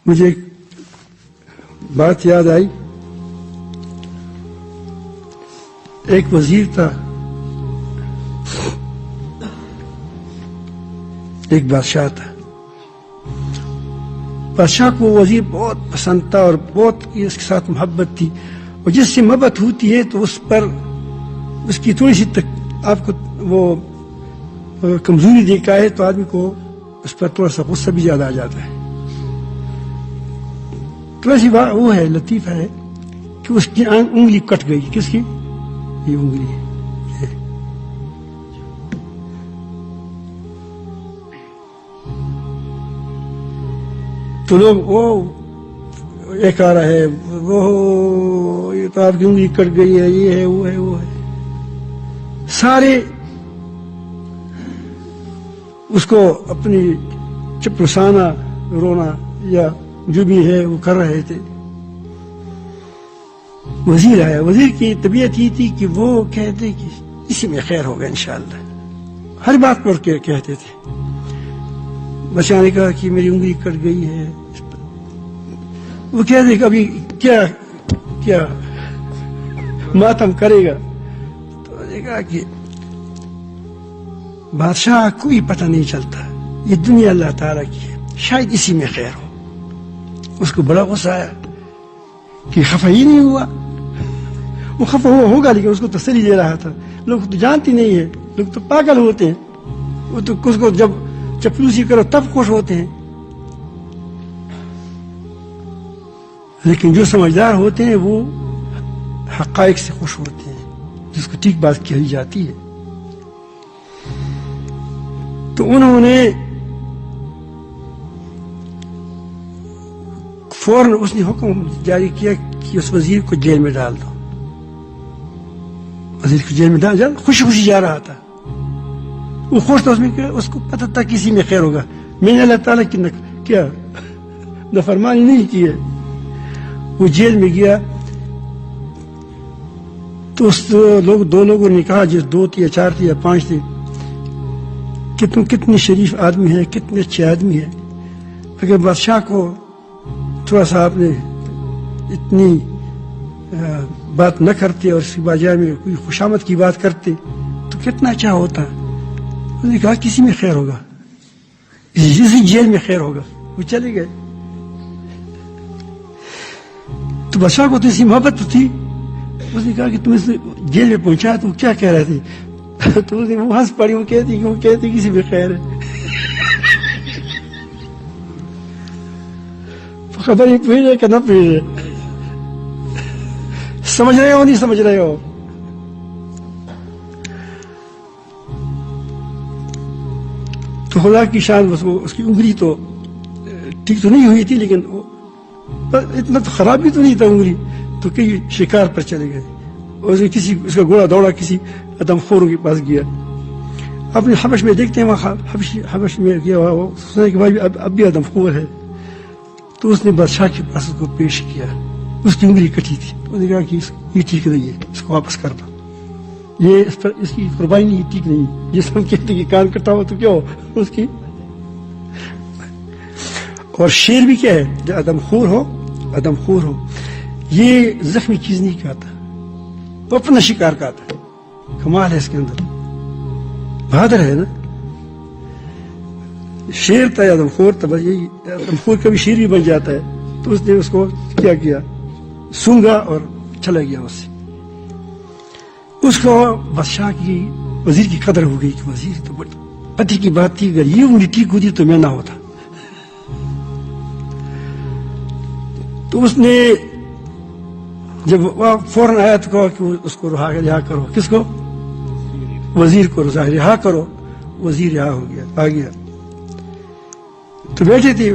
مجھے ایک بات یاد آئی. ایک وزیر تھا, ایک بادشاہ تھا. بادشاہ کو وزیر بہت پسند تھا اور بہت اس کے ساتھ محبت تھی, اور جس سے محبت ہوتی ہے تو اس پر اس کی تھوڑی سی آپ کو وہ کمزوری دیکھا ہے تو آدمی کو اس پر تھوڑا سا غصہ بھی زیادہ آ جاتا ہے. تو ایسی بات وہ ہے, لطیفہ ہے کہ اس کی انگلی کٹ گئی. کس کی؟ یہ انگلی ہے. تو لوگ وہ ایک آ رہا ہے, وہ یہ تو آپ کی انگلی کٹ گئی ہے, یہ ہے, وہ ہے, وہ ہے. سارے اس کو اپنی چپلسانہ رونا یا جو بھی ہے وہ کر رہے تھے. وزیر آیا. وزیر کی طبیعت یہ تھی کہ وہ کہتے کہ اسی میں خیر ہوگا انشاءاللہ, ہر بات پر کہتے تھے. بادشاہ نے کہا کہ میری انگلی کٹ گئی ہے. وہ کہتے کہ ابھی کیا کیا ماتم کرے گا. تو نے کہا کہ بادشاہ کوئی پتہ نہیں چلتا, یہ دنیا اللہ تعالیٰ کی ہے, شاید اسی میں خیر ہو. اس کو بڑا غصہ آیا کہ خفا ہی نہیں ہوا. وہ خفا ہوا ہوگا لیکن اس کو تسلی دے رہا تھا. لوگ تو جانتے نہیں ہیں, لوگ تو پاگل ہوتے ہیں. وہ تو اس کو جب چپلوسی کرو تب خوش ہوتے ہیں, لیکن جو سمجھدار ہوتے ہیں وہ حقائق سے خوش ہوتے ہیں, جس کو ٹھیک بات کہی جاتی ہے. تو انہوں نے فوراً اس نے حکم جاری کیا کہ اس وزیر کو جیل میں ڈال دو. وزیر کو جیل میں ڈال جا, خوشی خوشی جا رہا تھا. وہ خوش تھا, اس کو پتہ تھا کسی میں خیر ہوگا. میں نے اللہ تعالیٰ کی کیا نافرمانی نہیں کی ہے. وہ جیل میں گیا تو اس دو لوگوں نے کہا, جس 2 تھے یا 4 تھے یا 5 تھے, کہ تم کتنے شریف آدمی ہیں, کتنے اچھے آدمی ہیں. اگر بادشاہ کو تھوڑا سا آپ نے اتنی بات نہ کرتے اور اس کی بجائے میں کوئی خوشامد کی بات کرتے تو کتنا اچھا ہوتا. انہوں نے کہا کسی میں خیر ہوگا, اسی جیل میں خیر ہوگا. وہ چلے گئے. تو بادشاہ کو تو اسی محبت تھی. اس نے کہا کہ تم اس جیل میں پہنچا تو کیا کہہ رہے تھے. تو اس نے وہ ہنس پڑی. وہ کہتی کسی میں خیر ہے. خبر ہی پوچھ رہے کہ نہ پوچھ رہے, سمجھ رہے ہو نہیں سمجھ رہے ہو. تو خدا کی شان, اس کی انگلی تو ٹھیک تو نہیں ہوئی تھی, لیکن اتنا تو خراب بھی تو نہیں تھا انگلی. تو کئی شکار پر چلے گئے, اور اس کا گھوڑا دوڑا کسی آدم خوروں کے پاس گیا. اپنے حبش میں دیکھتے ہیں, وہاں حبش میں گیا, سنا کہ بھائی اب بھی آدم خور ہے. تو اس نے بادشاہ کے پاس اس کو پیش کیا. اس کی انگلی کٹی تھی. انہوں نے کہا کہ یہ ٹھیک نہیں ہے, اس کو واپس کر دو. یہ اس کی قربانی نہیں ٹھیک نہیں. جس ہم کہتے ہیں کہ کان کٹا ہو تو کیا ہو اس کی. اور شیر بھی کیا ہے, جو آدم خور ہو, یہ زخمی چیز نہیں کھاتا, وہ اپنا شکار کھاتا ہے. کمال ہے اس کے اندر, بہادر ہے نا. شیر تھا, آدم خور تھا, بس یہی آدم خور کبھی شیر بھی بن جاتا ہے. تو اس نے اس کو کیا سونگا اور چلا گیا. اس کو بادشاہ کی وزیر کی قدر ہو گئی کہ وزیر تو بڑی پتی کی بات تھی, اگر یہ انگلی ٹھیک ہوتی تو میں نہ ہوتا. تو اس نے جب فوراً آیا تو کہا کہ اس کو رہا کرو. کس کو؟ وزیر کو رہا کرو. وزیر رہا ہو گیا, آ گیا. تو بیٹھے تھے,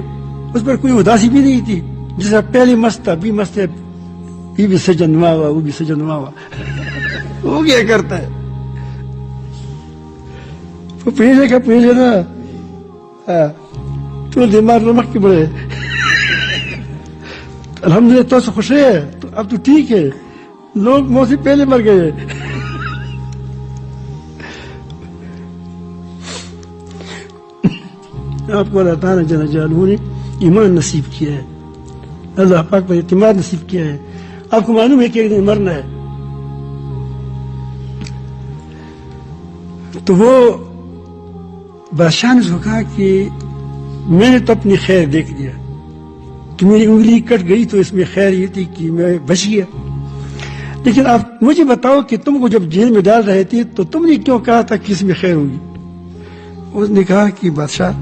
اس پر کوئی اداسی بھی نہیں تھی. جیسا پہلے مست تھا, بھی مست ہے, یہ بھی سجن نما ہوا, وہ بھی سجن نما ہوا. وہ کیا کرتا ہے, وہ پہلے نا تو دماغ نمک کے بڑے. الحمدللہ تو سے خوش ہے, تو اب تو ٹھیک ہے. لوگ موت سے پہلے مر گئے. آپ کو اللہ تعالیٰ جل جلالہ نے ایمان نصیب کیا ہے. اللہ پاک پر اعتماد نصیب کیا ہے. آپ کو معلوم ہے کہ ایک دن مرنا ہے. تو وہ بادشاہ نے اس کو کہا کہ میں نے تو اپنی خیر دیکھ لیا, کہ میری انگلی کٹ گئی تو اس میں خیر یہ تھی کہ میں بچ گیا, لیکن آپ مجھے بتاؤ کہ تم کو جب جیل میں ڈال رہے تھے تو تم نے کیوں کہا تھا کہ اس میں خیر ہوگی؟ اس نے کہا کہ بادشاہ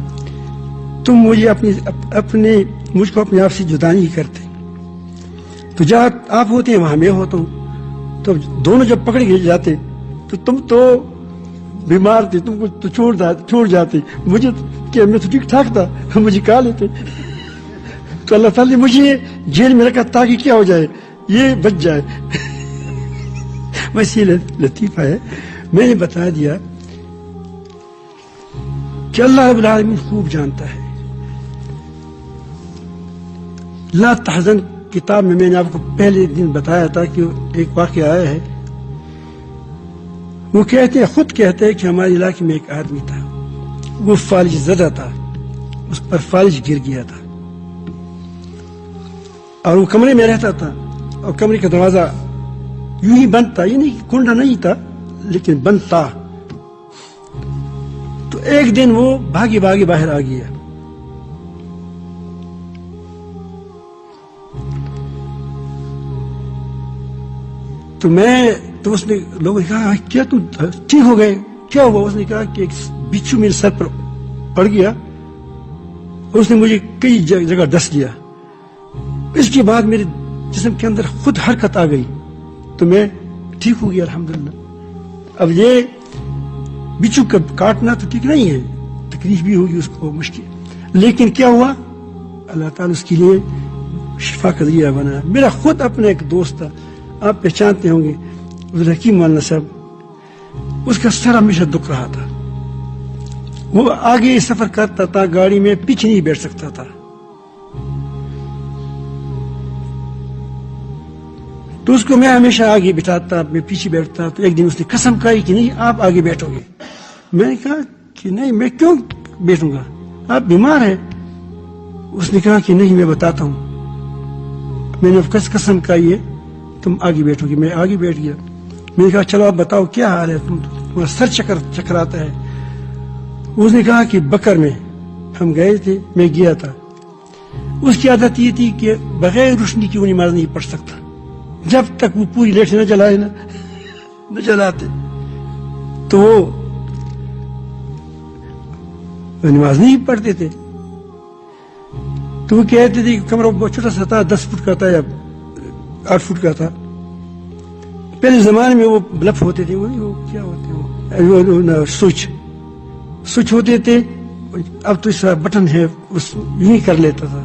تم مجھے مجھ کو اپنے آپ سے جدا نہیں کرتے, تو جہاں آپ ہوتے ہیں وہاں میں ہوتا ہوں, تو دونوں جب پکڑ کے جاتے تو تم تو بیمار تھے, تم کو تو چھوڑ جاتے, مجھے کہ میں تو ٹھیک ٹھاک تھا, مجھے کہا لیتے. تو اللہ تعالیٰ نے مجھے جیل میں رکھا تاکہ کیا ہو جائے, یہ بچ جائے. بس یہ لطیفہ ہے. میں نے بتا دیا کہ اللہ رب العالمین خوب جانتا ہے. لا تحزن کتاب میں نے آپ کو پہلے دن بتایا تھا کہ ایک واقعہ آیا ہے. وہ خود کہتے ہیں کہ ہمارے علاقے میں ایک آدمی تھا, وہ فالج زدہ تھا, اس پر فالج گر گیا تھا, اور وہ کمرے میں رہتا تھا, اور کمرے کا دروازہ یوں ہی بند تھا, یہ نہیں کہ کنڈا نہیں تھا لیکن بند تھا. تو ایک دن وہ بھاگے باہر آ گیا. تو اس نے لوگوں نے کہا کیا تم ٹھیک ہو گئے, کیا ہوا؟ اس نے کہا کہ ایک بچھو میرے سر پر پڑ گیا, اس نے مجھے کئی جگہ ڈس دیا, اس کے بعد میرے جسم کے اندر خود حرکت آ گئی, تو میں ٹھیک ہو گیا الحمدللہ. اب یہ بچھو کا کاٹنا تو ٹھیک نہیں ہے, تکلیف بھی ہوگی اس کو مشکل, لیکن کیا ہوا, اللہ تعالیٰ اس کے لیے شفا کا ذریعہ بنا. میرا خود اپنا ایک دوست تھا, آپ پہچانتے ہوں گے, حکیم مولانا صاحب, اس کا سر ہمیشہ دکھ رہا تھا. وہ آگے سفر کرتا تھا گاڑی میں, پیچھے نہیں بیٹھ سکتا تھا. تو اس کو میں ہمیشہ آگے بٹھاتا, میں پیچھے بیٹھتا. تو ایک دن اس نے قسم کھائی کہ نہیں آپ آگے بیٹھو گے. میں نے کہا کہ نہیں, میں کیوں بیٹھوں گا, آپ بیمار ہیں. اس نے کہا کہ نہیں میں بتاتا ہوں, میں نے قسم کھائی ہے تم آگے بیٹھو گے. میں آگے بیٹھ گیا. میں نے کہا چلو آپ بتاؤ کیا حال ہے, تمہارا سر چکراتا ہے. اس نے کہا کہ بکر میں ہم گئے تھے, میں گیا تھا. اس کی عادت یہ تھی کہ بغیر روشنی کی وہ نماز نہیں پڑھ سکتا جب تک وہ پوری لیٹ نہ جلائے نہ جلاتے. تو وہ نماز نہیں پڑھتے تھے. تو وہ کہتے تھے کہ کمرہ بہت چھوٹا سا تھا, 10 فٹ کا تھا یا 8 فٹ کا تھا. پہلے زمانے میں وہ بلف ہوتے تھے, وہ کیا ہوتے وہ سوئچ ہوتے تھے. اب تو اس کا بٹن ہے, یوں ہی کر لیتا تھا.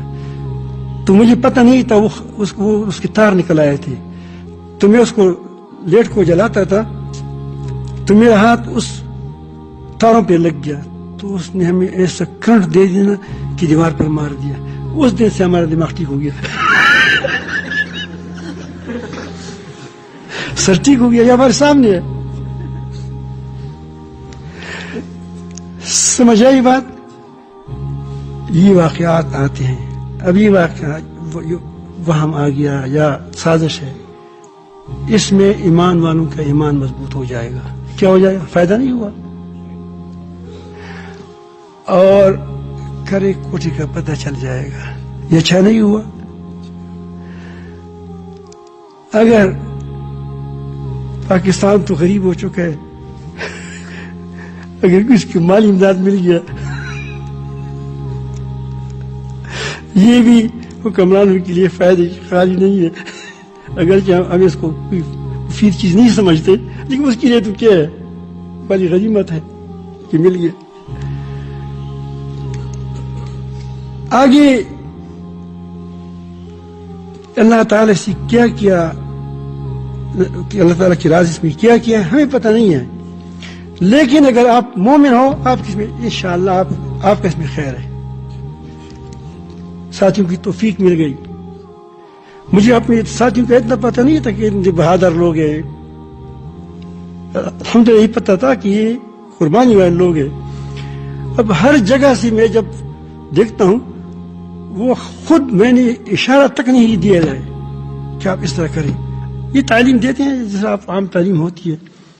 تو مجھے پتہ نہیں تھا اس کے تار نکل آئے تھے. تو میں اس کو لیٹ کو جلاتا تھا, تو میرا ہاتھ اس تاروں پہ لگ گیا. تو اس نے ہمیں ایسا کرنٹ دے دینا کہ دیوار پر مار دیا. اس دن سے ہمارا دماغ ٹھیک ہو گیا. سر ٹھیک ہو گیا, یہ ہمارے سامنے ہے. سمجھ آئی بات؟ یہ واقعات آتے ہیں. اب یہ واقعات وہم آ گیا یا سازش ہے, اس میں ایمان والوں کا ایمان مضبوط ہو جائے گا. کیا ہو جائے گا؟ فائدہ نہیں ہوا. اور کرے کوٹھی کا پتہ چل جائے گا. یہ اچھا نہیں ہوا. اگر پاکستان تو غریب ہو چکا ہے, اگر کچھ کی مالی امداد مل گیا, یہ بھی حکمرانوں کے لیے فائدے خالی نہیں ہے. اگرچہ ہم اس کو کوئی مفید چیز نہیں سمجھتے, لیکن اس کے لیے تو کیا ہے, بڑی غنیمت ہے کہ مل گیا. آگے اللہ تعالیٰ سے کیا کیا, کہ اللہ تعالیٰ کی راز اس میں کیا کیا ہمیں پتہ نہیں ہے. لیکن اگر آپ مومن ہو, آپ کس میں انشاءاللہ آپ کا اس میں خیر ہے. ساتھیوں کی توفیق مل گئی. مجھے اپنے ساتھیوں کا اتنا پتہ نہیں تھا کہ بہادر لوگ ہیں. الحمدللہ یہی پتہ تھا کہ یہ قربانی والے لوگ ہیں. اب ہر جگہ سے میں جب دیکھتا ہوں وہ خود میں نے اشارہ تک نہیں دیا ہے کہ آپ اس طرح کریں. یہ تعلیم دیتے ہیں جیسے آپ عام تعلیم ہوتی ہے.